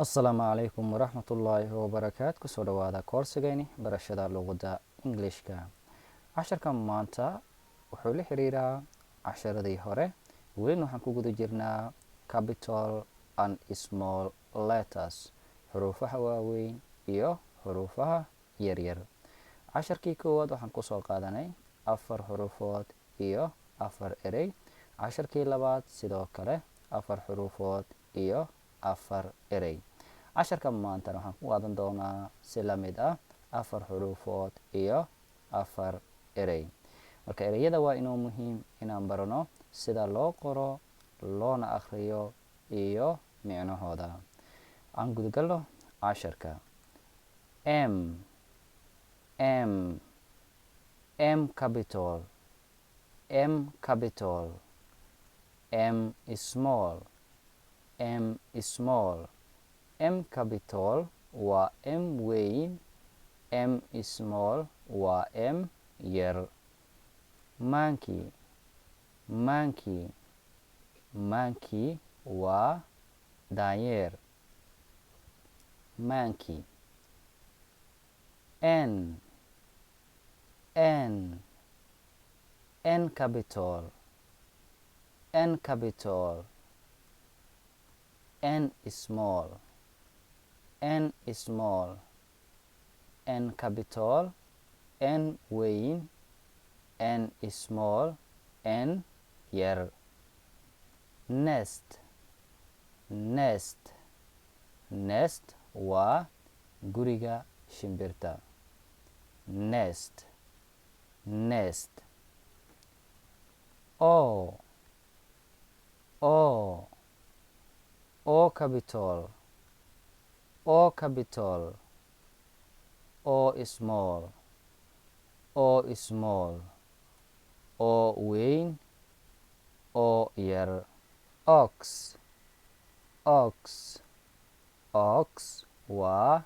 Assalaamu calaykum waraxmatullaahi wabarakaatu. Kusoo dhawaada koorsigayni barashada luqadda englishka. Casharkan maanta wuxuu la xiriiraa casharadii hore. Welina waxaan ku guda jirnaa capital and small letters, xuruufaha waaweyn iyo xuruufaha yaryar. Casharkii koowaad waxaan kusoo qaadanay 4 xuruufood iyo 4 erey. Casharkii labaad sidoo kale 4 xuruufood iyo 4 erey. casharka maanta waxaan ku qaadan doonaa si la mid ah 4 xuruufood iyo 4 erey. Marka ereyada waa inuu muhiim inaan barano sida loo qoro, loona akhriyo iyo micnahooda. Aan gudgalno casharka. M capital, M capital, M small, M small. M capital waa M weyn, M small waa M yar. Monkey, monkey, monkey waa daanyeer. Monkey. N capital, N capital, N small, N small, N capital, N weyn, N small, N yar. Nest, nest, nest waa guriga shimbirta. Nest, nest. O capital, O capital, O small, O small, O weyn, O yar. Ox, ox, ox waa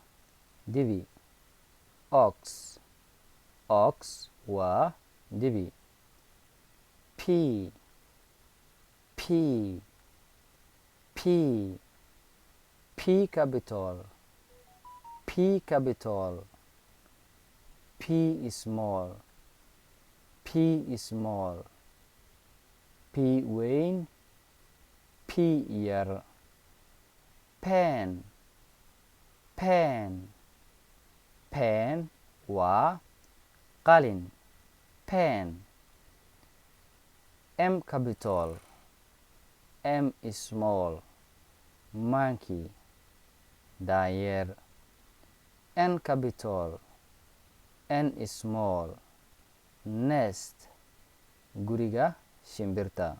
dibi. Ox, ox waa dibi. P capital, P capital, P small, P small, P weyn, P yar. Pen, pen waa qalin. Pen. M capital, M small, monkey, daanyeer. N capital, N small, nest, guriga shimbirta.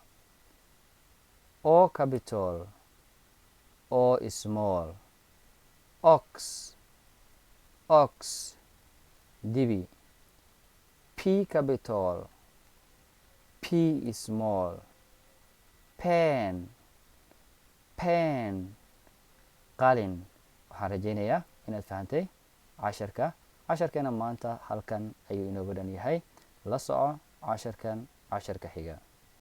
O capital, O small, ox, ox, dibi. P capital, P small, pen, qalin. Waxaan rajaynayaa inaad fahantay casharkeena maanta halkan ayuu inooga dhan yahay. La soco casharkan casharka xiga.